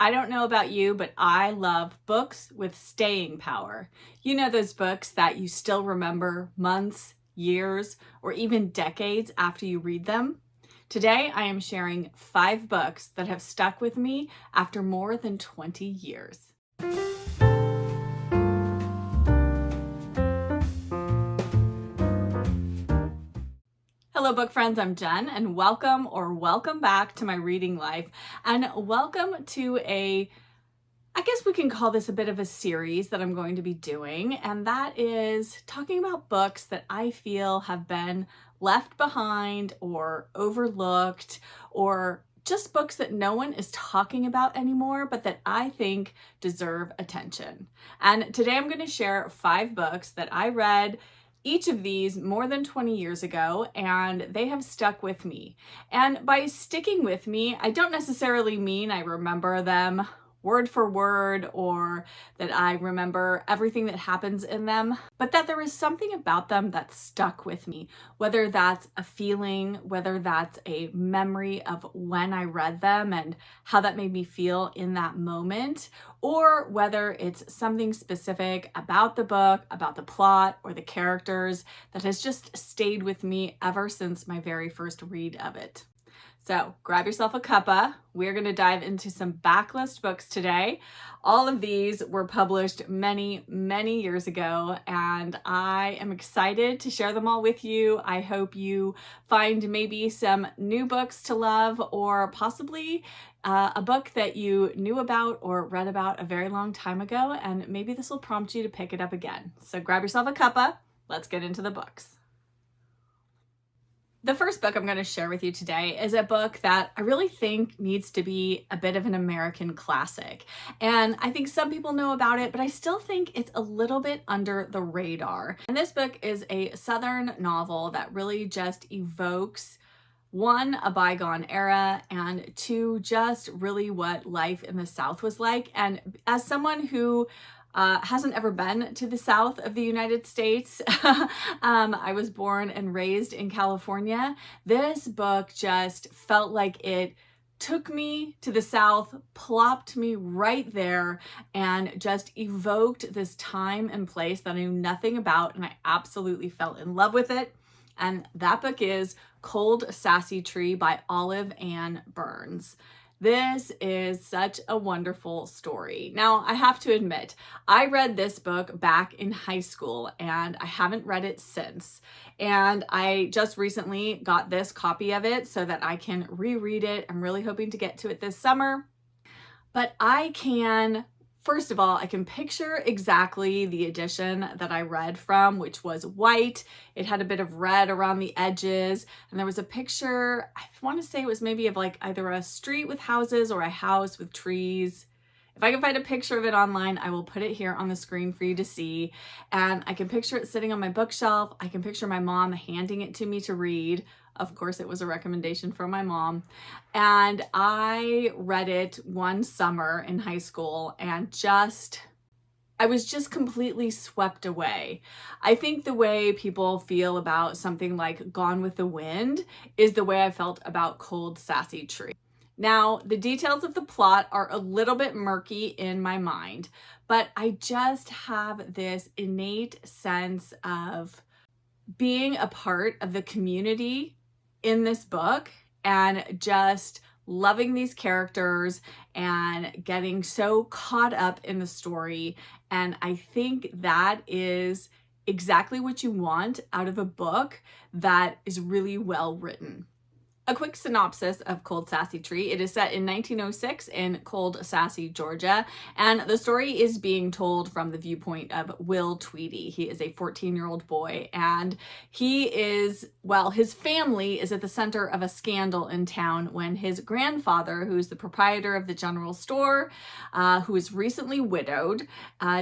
I don't know about you, but I love books with staying power. You know, those books that you still remember months, years, or even decades after you read them? Today, I am sharing 5 books that have stuck with me after more than 20 years. Hello, book friends. I'm Jen, and welcome back to my reading life, and welcome to I guess we can call this a bit of a series that I'm going to be doing, and that is talking about books that I feel have been left behind or overlooked, or just books that no one is talking about anymore, but that I think deserve attention. And today I'm going to share 5 books that I read, each of these more than 20 years ago, and they have stuck with me. And by sticking with me, I don't necessarily mean I remember them word for word or that I remember everything that happens in them, but that there is something about them that stuck with me, whether that's a feeling, whether that's a memory of when I read them and how that made me feel in that moment, or whether it's something specific about the book, about the plot, or the characters that has just stayed with me ever since my very first read of it. So grab yourself a cuppa. We're going to dive into some backlist books today. All of these were published many, many years ago, and I am excited to share them all with you. I hope you find maybe some new books to love, or possibly a book that you knew about or read about a very long time ago, and maybe this will prompt you to pick it up again. So grab yourself a cuppa. Let's get into the books. The first book I'm going to share with you today is a book that I really think needs to be a bit of an American classic. And I think some people know about it, but I still think it's a little bit under the radar. And this book is a Southern novel that really just evokes, 1, a bygone era, and 2, just really what life in the South was like. And as someone who hasn't ever been to the South of the United States. I was born and raised in California. This book just felt like it took me to the South, plopped me right there, and just evoked this time and place that I knew nothing about, and I absolutely fell in love with it. And that book is Cold Sassy Tree by Olive Ann Burns. This is such a wonderful story. Now, I have to admit, I read this book back in high school and I haven't read it since. And I just recently got this copy of it so that I can reread it. I'm really hoping to get to it this summer. But first of all, I can picture exactly the edition that I read from, which was white. It had a bit of red around the edges, and there was a picture, I want to say it was maybe of like either a street with houses or a house with trees. If I can find a picture of it online, I will put it here on the screen for you to see. And I can picture it sitting on my bookshelf. I can picture my mom handing it to me to read. Of course, it was a recommendation from my mom. And I read it one summer in high school and I was just completely swept away. I think the way people feel about something like Gone with the Wind is the way I felt about Cold Sassy Tree. Now, the details of the plot are a little bit murky in my mind, but I just have this innate sense of being a part of the community in this book and just loving these characters and getting so caught up in the story. And I think that is exactly what you want out of a book that is really well written. A quick synopsis of Cold Sassy Tree. It is set in 1906 in Cold Sassy, Georgia, and the story is being told from the viewpoint of Will Tweedy. He is a 14-year-old boy, and his family is at the center of a scandal in town when his grandfather, who's the proprietor of the general store, who is recently widowed,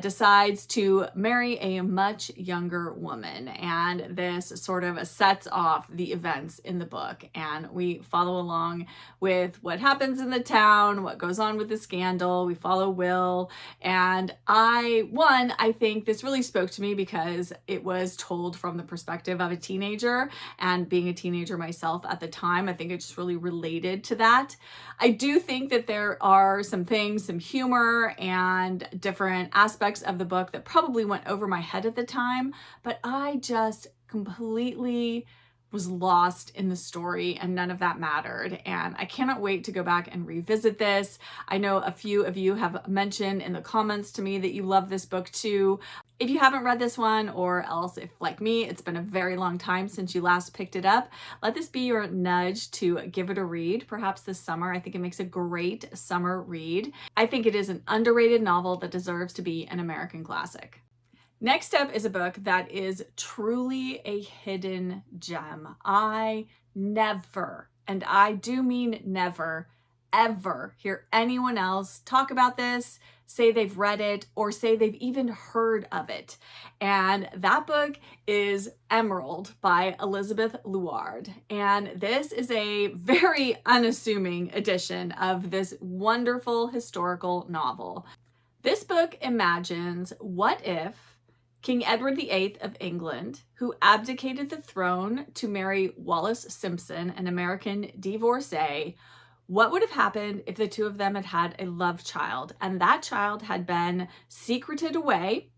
decides to marry a much younger woman, and this sort of sets off the events in the book. And and we follow along with what happens in the town, what goes on with the scandal. We follow Will, and I think this really spoke to me because it was told from the perspective of a teenager, and being a teenager myself at the time, I think it just really related to that. I do think that there are some things, some humor and different aspects of the book that probably went over my head at the time, but I just completely was lost in the story and none of that mattered. And I cannot wait to go back and revisit this. I know a few of you have mentioned in the comments to me that you love this book too. If you haven't read this one, or else if like me, it's been a very long time since you last picked it up, let this be your nudge to give it a read, perhaps this summer. I think it makes a great summer read. I think it is an underrated novel that deserves to be an American classic. Next up is a book that is truly a hidden gem. I never, and I do mean never, ever hear anyone else talk about this, say they've read it, or say they've even heard of it. And that book is Emerald by Elizabeth Luard. And this is a very unassuming edition of this wonderful historical novel. This book imagines what if King Edward VIII of England, who abdicated the throne to marry Wallis Simpson, an American divorcee, what would have happened if the two of them had had a love child, and that child had been secreted away,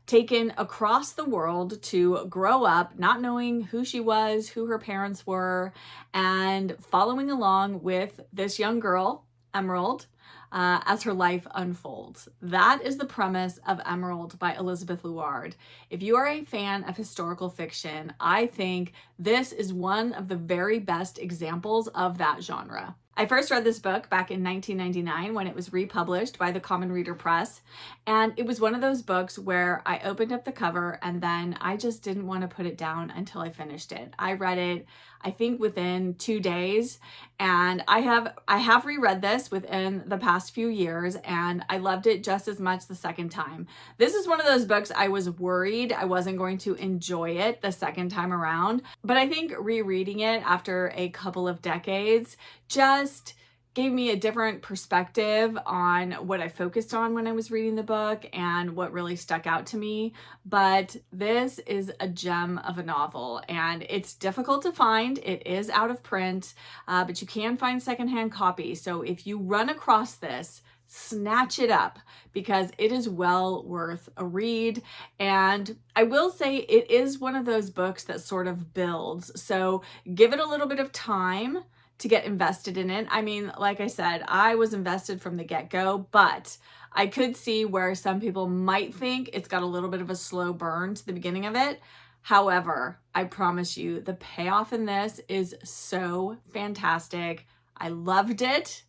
taken across the world to grow up, not knowing who she was, who her parents were, and following along with this young girl, Emerald, as her life unfolds. That is the premise of Emerald by Elizabeth Luard. If you are a fan of historical fiction, I think this is one of the very best examples of that genre. I first read this book back in 1999 when it was republished by the Common Reader Press, and it was one of those books where I opened up the cover and then I just didn't want to put it down until I finished it. I read it, I think, within 2 days, and I have reread this within the past few years, and I loved it just as much the second time. This is one of those books I was worried I wasn't going to enjoy it the second time around, but I think rereading it after a couple of decades just gave me a different perspective on what I focused on when I was reading the book and what really stuck out to me. But this is a gem of a novel, and it's difficult to find. It is out of print, but you can find secondhand copies. So if you run across this, snatch it up because it is well worth a read. And I will say it is one of those books that sort of builds. So give it a little bit of time to get invested in it. I mean, like I said, I was invested from the get-go, but I could see where some people might think it's got a little bit of a slow burn to the beginning of it. However, I promise you the payoff in this is so fantastic. I loved it.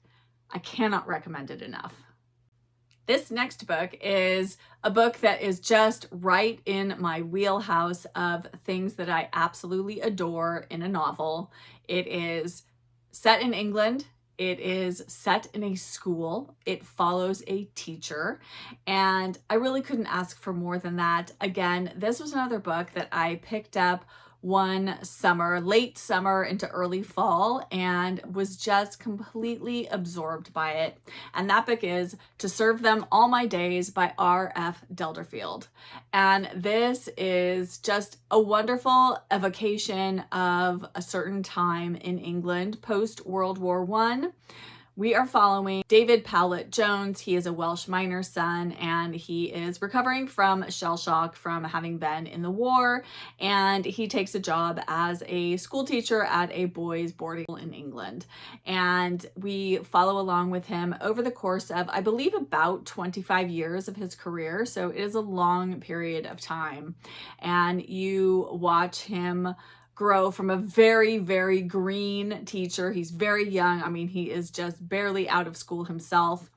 I cannot recommend it enough. This next book is a book that is just right in my wheelhouse of things that I absolutely adore in a novel. It is set in England. It is set in a school. It follows a teacher, and I really couldn't ask for more than that. Again, this was another book that I picked up one summer, late summer into early fall, and was just completely absorbed by it. And that book is To Serve Them All My Days by R.F. Delderfield. And this is just a wonderful evocation of a certain time in England post World War I. We are following David Powlett Jones. He is a Welsh miner's son, and he is recovering from shell shock from having been in the war. And he takes a job as a school teacher at a boys' boarding school in England. And we follow along with him over the course of, I believe, about 25 years of his career. So it is a long period of time. And you watch him grow from a very, very green teacher. He's very young. I mean, he is just barely out of school himself.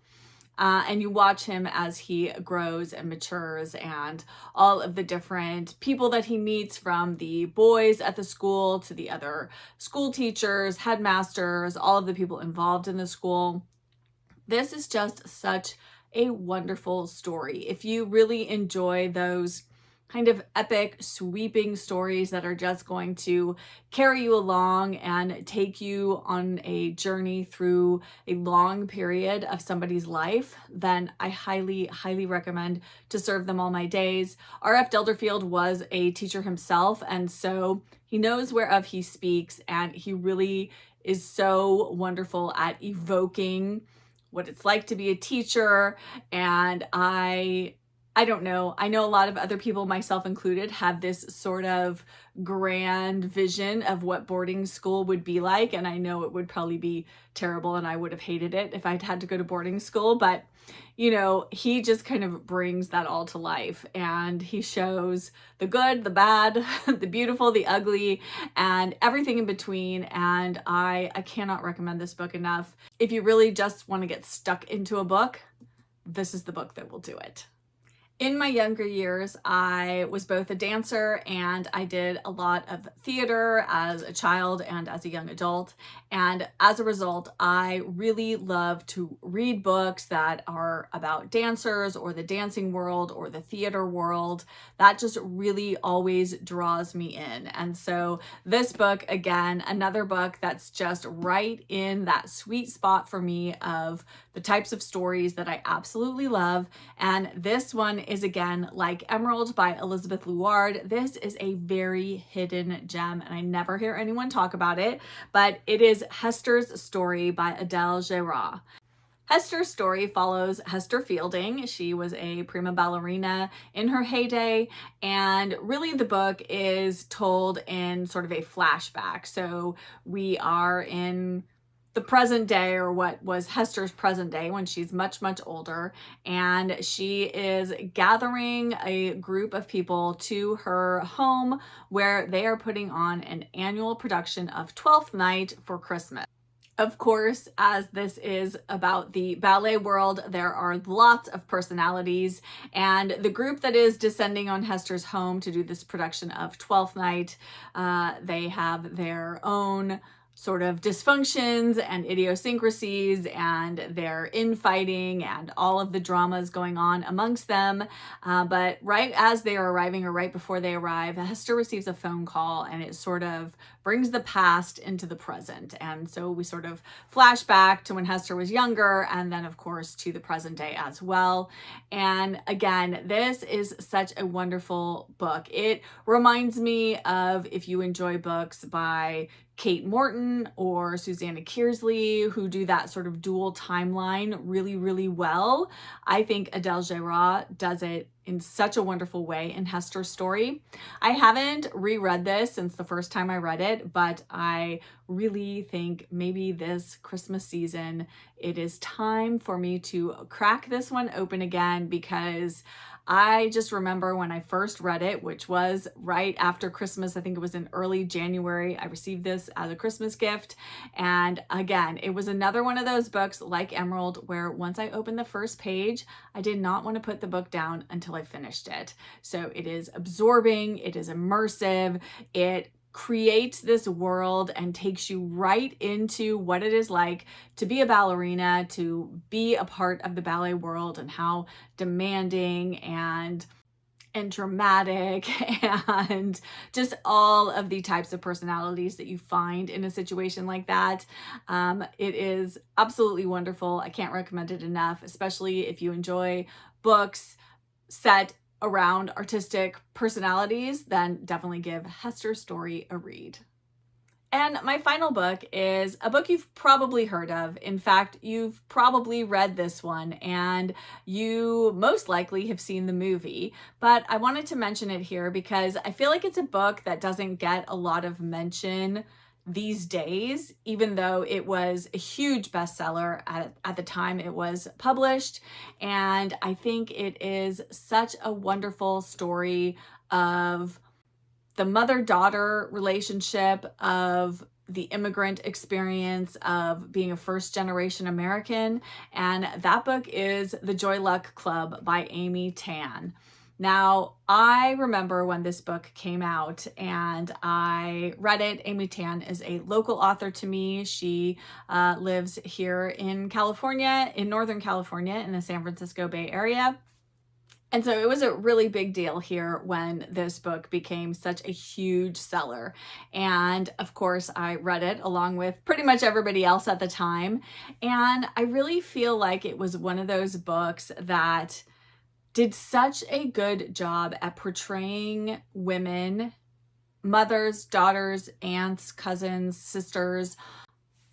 And you watch him as he grows and matures, and all of the different people that he meets, from the boys at the school to the other school teachers, headmasters, all of the people involved in the school. This is just such a wonderful story. If you really enjoy those kind of epic, sweeping stories that are just going to carry you along and take you on a journey through a long period of somebody's life, then I highly, highly recommend To Serve Them All My Days. R.F. Delderfield was a teacher himself, and so he knows whereof he speaks, and he really is so wonderful at evoking what it's like to be a teacher. And I don't know. I know a lot of other people, myself included, have this sort of grand vision of what boarding school would be like. And I know it would probably be terrible and I would have hated it if I'd had to go to boarding school. But, you know, he just kind of brings that all to life, and he shows the good, the bad, the beautiful, the ugly, and everything in between. And I cannot recommend this book enough. If you really just want to get stuck into a book, this is the book that will do it. In my younger years, I was both a dancer and I did a lot of theater as a child and as a young adult. And as a result, I really love to read books that are about dancers or the dancing world or the theater world. That just really always draws me in. And so this book, again, another book that's just right in that sweet spot for me of the types of stories that I absolutely love. And this one is, again, like Emerald by Elizabeth Luard. This is a very hidden gem, and I never hear anyone talk about it, but it is Hester's Story by Adele Gérard. Hester's story follows Hester Fielding. She was a prima ballerina in her heyday, and really the book is told in sort of a flashback. So we are in the present day, or what was Hester's present day, when she's much, much older, and she is gathering a group of people to her home where they are putting on an annual production of Twelfth Night for Christmas. Of course, as this is about the ballet world, there are lots of personalities, and the group that is descending on Hester's home to do this production of Twelfth Night, they have their own sort of dysfunctions and idiosyncrasies, and their infighting and all of the dramas going on amongst them. But right as they are arriving, or right before they arrive, Hester receives a phone call, and it sort of brings the past into the present. And so we sort of flash back to when Hester was younger, and then of course to the present day as well. And again, this is such a wonderful book. It reminds me of, if you enjoy books by Kate Morton or Susanna Kearsley, who do that sort of dual timeline really, really well. I think Adele Gérard does it in such a wonderful way in Hester's Story. I haven't reread this since the first time I read it, but I really think maybe this Christmas season, it is time for me to crack this one open again, because I just remember when I first read it, which was right after Christmas. I think it was in early January. I received this as a Christmas gift. And again, it was another one of those books like Emerald, where once I opened the first page, I did not want to put the book down until I finished it. So it is absorbing, it is immersive, it creates this world and takes you right into what it is like to be a ballerina, to be a part of the ballet world, and how demanding and dramatic and just all of the types of personalities that you find in a situation like that. It is absolutely wonderful. I can't recommend it enough, especially if you enjoy books set around artistic personalities. Then definitely give Hester's Story a read. And my final book is a book you've probably heard of. In fact, you've probably read this one, and you most likely have seen the movie, but I wanted to mention it here because I feel like it's a book that doesn't get a lot of mention these days, even though it was a huge bestseller at the time it was published. And I think it is such a wonderful story of the mother-daughter relationship, of the immigrant experience of being a first-generation American. And that book is The Joy Luck Club by Amy Tan. Now, I remember when this book came out and I read it. Amy Tan is a local author to me. She lives here in California, in Northern California, in the San Francisco Bay Area. And so it was a really big deal here when this book became such a huge seller. And of course, I read it along with pretty much everybody else at the time. And I really feel like it was one of those books that did such a good job at portraying women, mothers, daughters, aunts, cousins, sisters,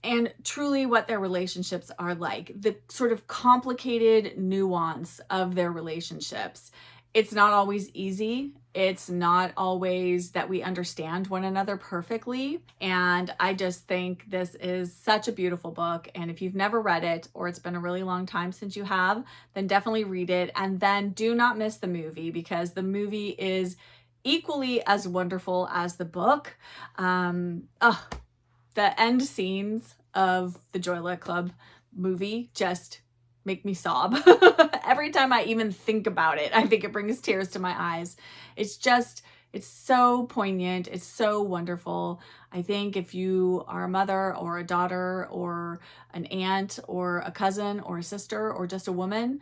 and truly what their relationships are like, the sort of complicated nuance of their relationships. It's not always easy. It's not always that we understand one another perfectly. And I just think this is such a beautiful book. And if you've never read it, or it's been a really long time since you have, then definitely read it. And then do not miss the movie, because the movie is equally as wonderful as the book. The end scenes of the Joy Luck Club movie just make me sob. Every time I even think about it, I think it brings tears to my eyes. It's so poignant. It's so wonderful. I think if you are a mother or a daughter or an aunt or a cousin or a sister or just a woman,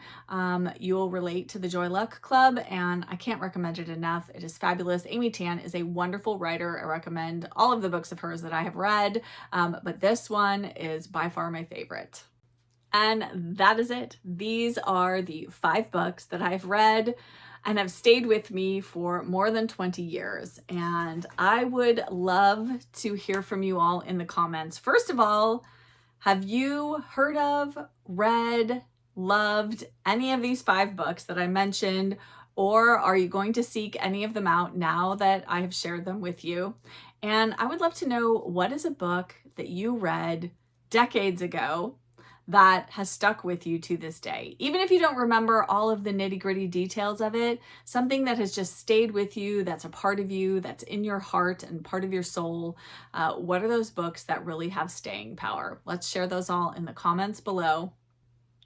you'll relate to the Joy Luck Club, and I can't recommend it enough. It is fabulous. Amy Tan is a wonderful writer. I recommend all of the books of hers that I have read, but this one is by far my favorite. And that is it. These are the 5 books that I've read and have stayed with me for more than 20 years. And I would love to hear from you all in the comments. First of all, have you heard of, read, loved any of these 5 books that I mentioned, or are you going to seek any of them out now that I have shared them with you? And I would love to know, what is a book that you read decades ago that has stuck with you to this day? Even if you don't remember all of the nitty-gritty details of it, something that has just stayed with you, that's a part of you, that's in your heart and part of your soul. What are those books that really have staying power? Let's share those all in the comments below.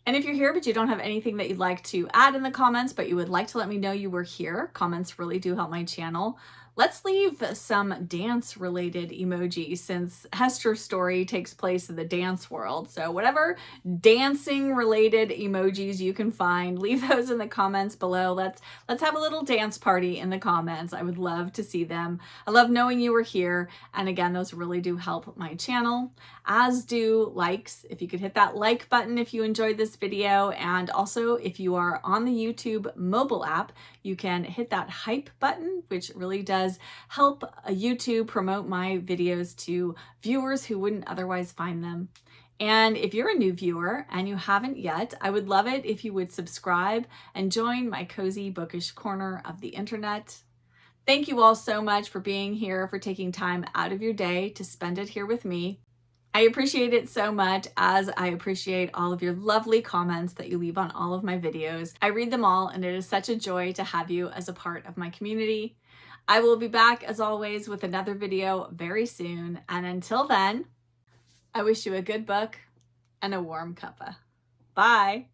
And if you're here but you don't have anything that you'd like to add in the comments, but you would like to let me know you were here, comments really do help my channel. Let's leave some dance-related emojis, since Hester's story takes place in the dance world. So whatever dancing-related emojis you can find, leave those in the comments below. Let's have a little dance party in the comments. I would love to see them. I love knowing you were here. And again, those really do help my channel, as do likes. If you could hit that like button if you enjoyed this video. And also, if you are on the YouTube mobile app, you can hit that hype button, which really does help YouTube promote my videos to viewers who wouldn't otherwise find them. And if you're a new viewer and you haven't yet, I would love it if you would subscribe and join my cozy bookish corner of the internet. Thank you all so much for being here, for taking time out of your day to spend it here with me. I appreciate it so much, as I appreciate all of your lovely comments that you leave on all of my videos. I read them all, and it is such a joy to have you as a part of my community. I will be back, as always, with another video very soon. And until then, I wish you a good book and a warm cuppa. Bye.